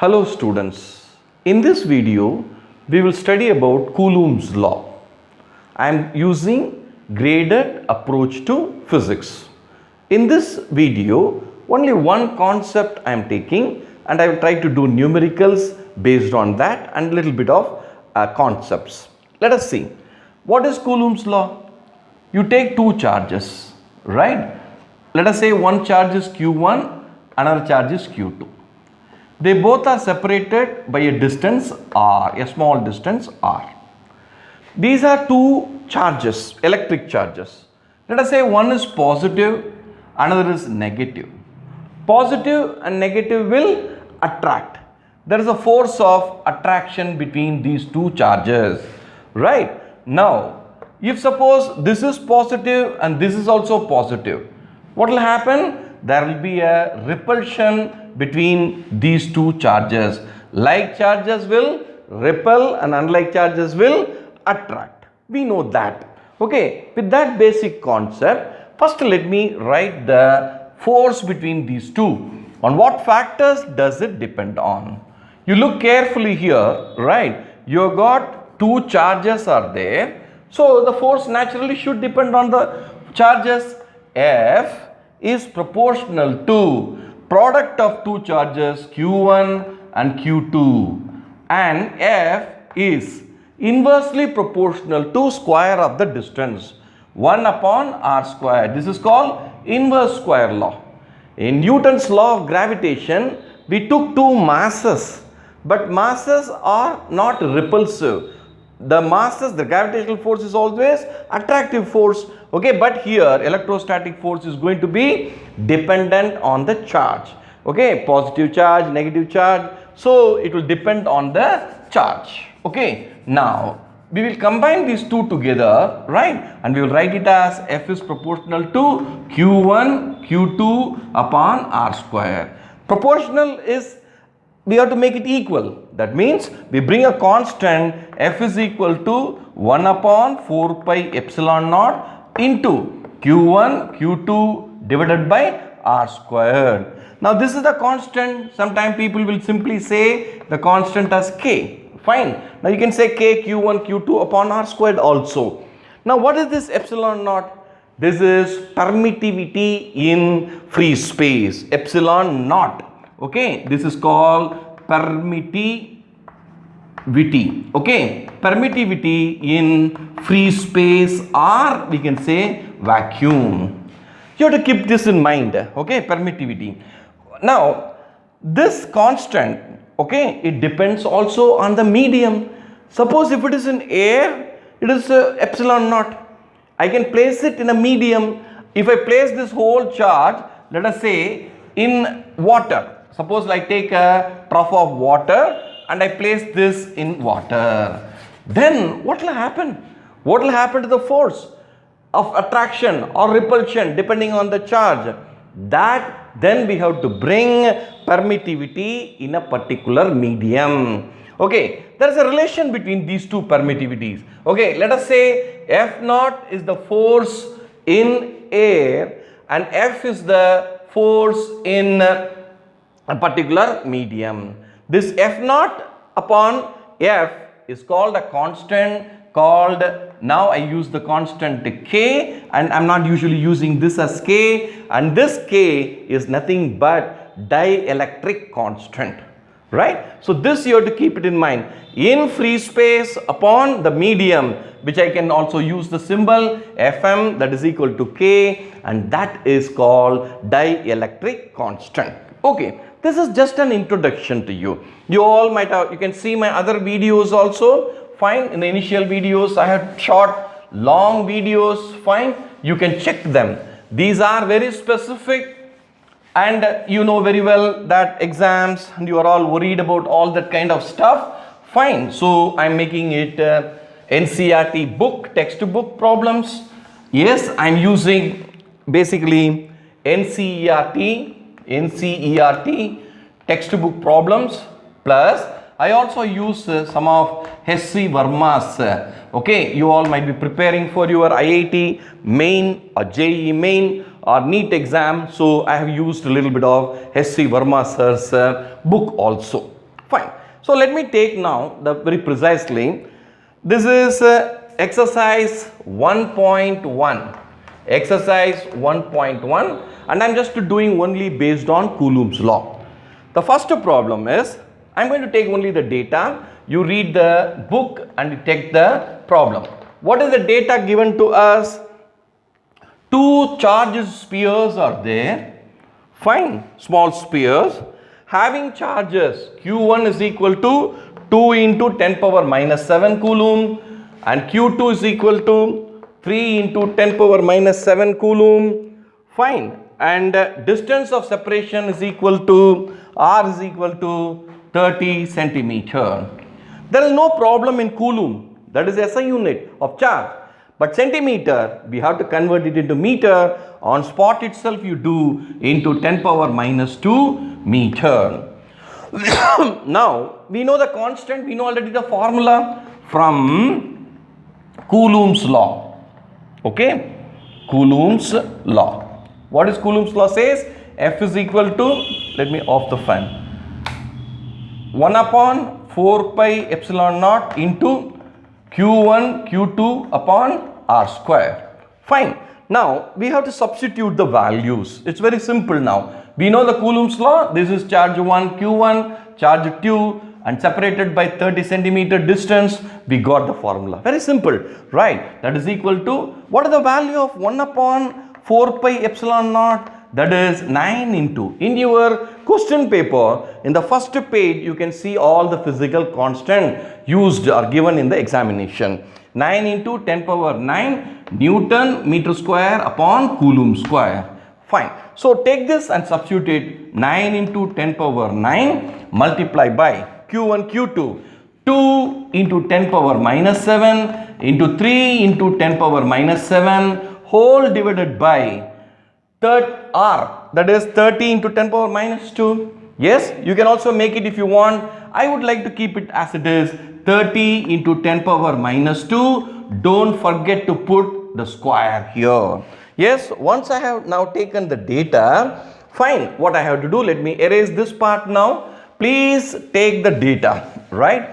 Hello students, in this video we will study about Coulomb's law. I am using graded approach to physics. In this video only one concept I am taking and I will try to do numericals based on that and little bit of concepts. Let us see. What is Coulomb's law? You take two charges, right? Let us say one charge is Q1, another charge is Q2. They both are separated by a distance r, a small distance r. These are two charges, electric charges. Let us say one is positive, another is negative. Positive and negative will attract. There is a force of attraction between these two charges, right? Now, if suppose this is positive and this is also positive, what will happen? There will be a repulsion between these two charges. Like charges will repel and unlike charges will attract. We know that. Okay, with that basic concept, first let me write the force between these two. On what factors does it depend on? You look carefully here, right? You got two charges are there. So the force naturally should depend on the charges. F is proportional to product of two charges Q1 and Q2, and F is inversely proportional to square of the distance 1 upon r square. This is called inverse square law. In Newton's law of gravitation, we took two masses, but masses are not repulsive. The masses, the gravitational force is always attractive force. Okay, but here electrostatic force is going to be dependent on the charge. Okay, positive charge, negative charge. So it will depend on the charge. Okay, now we will combine these two together, right? And we will write it as F is proportional to Q1, Q2 upon r square. Proportional is, we have to make it equal. That means we bring a constant F is equal to 1 upon 4 pi epsilon naught into Q1, Q2 divided by r squared. Now this is the constant. Sometimes people will simply say the constant as K. Fine. Now you can say K Q1, Q2 upon r squared also. Now what is this epsilon naught? This is permittivity in free space. Epsilon naught. Okay, this is called permittivity. Okay, permittivity in free space, or we can say vacuum. You have to keep this in mind. Okay, permittivity. Now this constant, okay, it depends also on the medium. Suppose if it is in air, it is epsilon naught. I can place it in a medium. If I place this whole charge, let us say in water. Suppose I take a trough of water and I place this in water. Then what will happen? What will happen to the force of attraction or repulsion depending on the charge? That then we have to bring permittivity in a particular medium. Okay, there is a relation between these two permittivities. Okay, let us say F naught is the force in air and F is the force in a particular medium. This F naught upon F is called a constant called, now I use the constant K, and I am not usually using this as K, and this K is nothing but dielectric constant, right? So this you have to keep it in mind. In free space upon the medium, which I can also use the symbol Fm, that is equal to K, and that is called dielectric constant. Okay, this is just an introduction to you. You all might have, you can see my other videos also. Fine, in the initial videos I have short long videos. Fine, you can check them. These are very specific, and you know very well that exams and you are all worried about all that kind of stuff. Fine, so I am making it NCERT book, textbook problems. Yes, I am using basically NCERT textbook problems, plus I also use some of H.C. Verma's. Okay, you all might be preparing for your IIT main or JEE main or NEET exam. So I have used a little bit of H.C. Verma sir's book also. Fine. So let me take now the very precisely. This is exercise 1.1. Exercise 1.1, and I am just doing only based on Coulomb's law. The first problem is, I am going to take only the data. You read the book and you take the problem. What is the data given to us? Two charged spheres are there. Fine, small spheres having charges Q1 is equal to 2 into 10 power minus 7 Coulomb, and Q2 is equal to 3 into 10 power minus 7 Coulomb. Fine, and distance of separation is equal to R is equal to 30 centimeter. There is no problem in Coulomb, that is SI unit of charge. But centimeter, we have to convert it into meter. On spot itself you do into 10 power minus 2 meter. Now, we know the constant, we know already the formula from Coulomb's law. Okay, Coulomb's law. What is Coulomb's law says? F is equal to, let me off the fan, 1 upon 4 pi epsilon naught into Q1 Q2 upon R square. Fine. Now we have to substitute the values. It's very simple now. We know the Coulomb's law. This is charge 1 Q1, charge 2, and separated by 30 centimeter distance. We got the formula. Very simple, right? That is equal to, what is the value of 1 upon 4 pi epsilon naught? That is 9 into. In your question paper, in the first page, you can see all the physical constant used or given in the examination. 9 into 10 power 9 Newton meter square upon Coulomb square. Fine. So take this and substitute 9 into 10 power 9 multiply by Q1 Q2 2 into 10 power minus 7 into 3 into 10 power minus 7 whole divided by R, that is 30 into 10 power minus 2. Yes, you can also make it if you want. I would like to keep it as it is, 30 into 10 power minus 2. Don't forget to put the square here. Yes, once I have now taken the data, fine, what I have to do, let me erase this part now. Please take the data, right?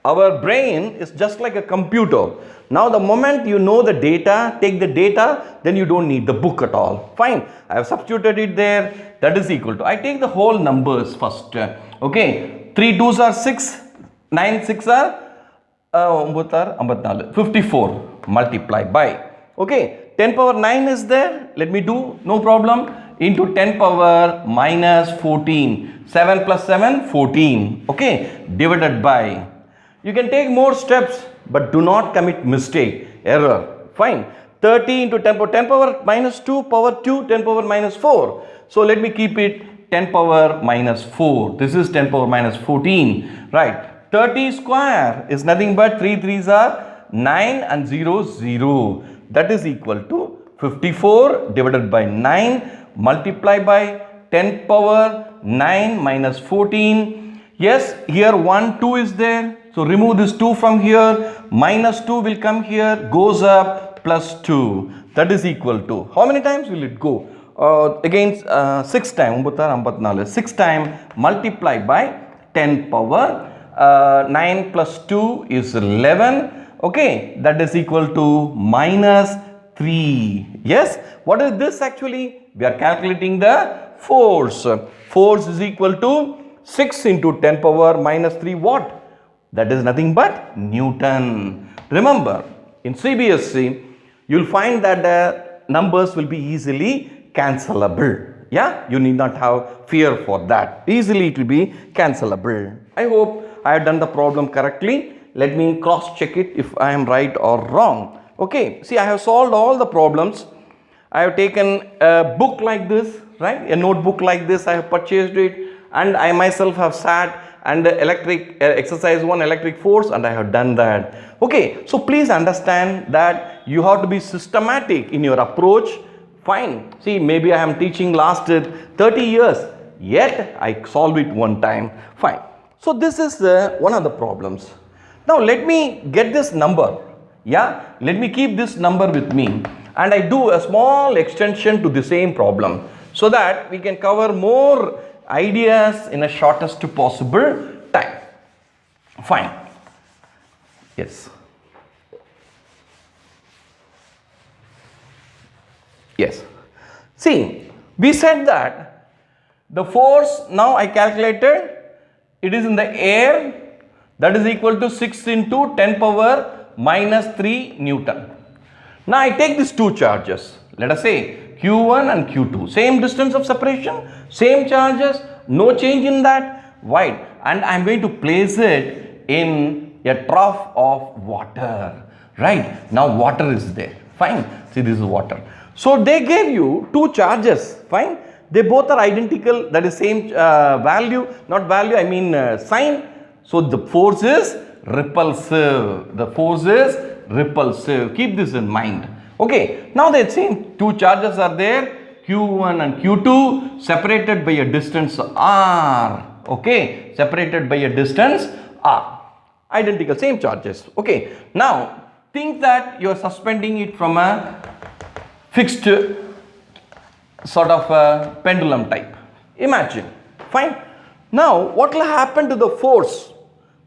Our brain is just like a computer. Now the moment you know the data, take the data, then you don't need the book at all. Fine, I have substituted it there. That is equal to, I take the whole numbers first. Okay, 3 2s are 6, 9 6 are 54 multiply by. Okay, 10 power 9 is there. Let me do, no problem, into 10 power minus 14. 7 plus 7, 14. Okay, divided by. You can take more steps, but do not commit mistake, error. Fine. 30 into 10 power minus 2, power 2, 10 power minus 4. So let me keep it 10 power minus 4. This is 10 power minus 14. Right. 30 square is nothing but 3 3s are 9 and 0 0. That is equal to 54 divided by 9 multiply by 10 power 9 minus 14. Yes, here 1 2 is there. So remove this 2 from here, minus 2 will come here, goes up, plus 2. That is equal to, how many times will it go? Again 6 times, 6 times multiply by 10 power, 9 plus 2 is 11, okay, that is equal to minus 3. Yes, what is this actually? We are calculating the force. Force is equal to 6 into 10 power minus 3 what? That is nothing but Newton. Remember, in CBSE, you will find that the numbers will be easily cancelable. Yeah, you need not have fear for that. Easily it will be cancelable. I hope I have done the problem correctly. Let me cross check it if I am right or wrong. Okay, see, I have solved all the problems. I have taken a book like this, right? A notebook like this, I have purchased it, and I myself have sat and electric exercise 1 electric force, and I have done that. Okay, so please understand that you have to be systematic in your approach. Fine, see, maybe I am teaching last 30 years, yet I solve it one time. Fine, so this is one of the problems. Now let me get this number. Yeah, let me keep this number with me, and I do a small extension to the same problem so that we can cover more ideas in a shortest possible time. Fine. Yes. Yes. See, we said that the force, now I calculated, it is in the air, that is equal to 6 into 10 power minus 3 Newton. Now I take these two charges, let us say Q1 and Q2, same distance of separation, same charges, no change in that, right? And I am going to place it in a trough of water, right? Now water is there, fine. See, this is water. So they gave you two charges, fine. They both are identical, that is same value, not value, I mean sign. So the force is repulsive. The force is repulsive. Keep this in mind. Okay. Now they same two charges are there, Q1 and Q2, separated by a distance r. Okay. Separated by a distance r. Identical, same charges. Okay. Now think that you are suspending it from a fixed sort of a pendulum type. Imagine. Fine. Now what will happen to the force?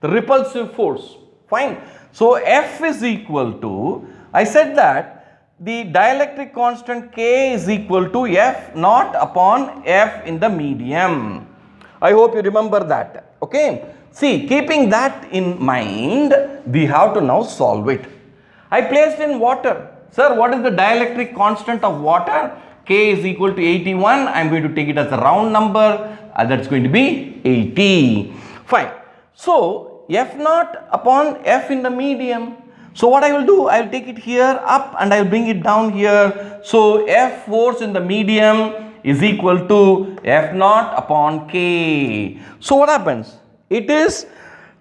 The repulsive force. Fine. So F is equal to, I said that the dielectric constant K is equal to F naught upon F in the medium. I hope you remember that. Okay. See, keeping that in mind, we have to now solve it. I placed in water. Sir, what is the dielectric constant of water? K is equal to 81. I am going to take it as a round number. That's going to be 80. Fine. So, F naught upon F in the medium. So, what I will do? I will take it here up and I will bring it down here. So, F force in the medium is equal to F naught upon K. So, what happens? It is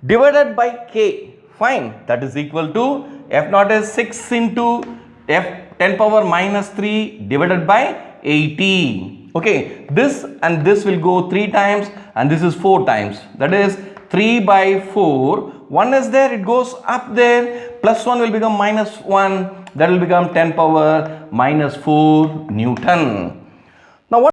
divided by K. Fine. That is equal to F naught is 6 into F 10 power minus 3 divided by 80. Okay, this and this will go 3 times and this is 4 times. That is 3 by 4. 1 is there, it goes up there. Plus 1 will become minus 1. That will become 10 power minus 4 Newton.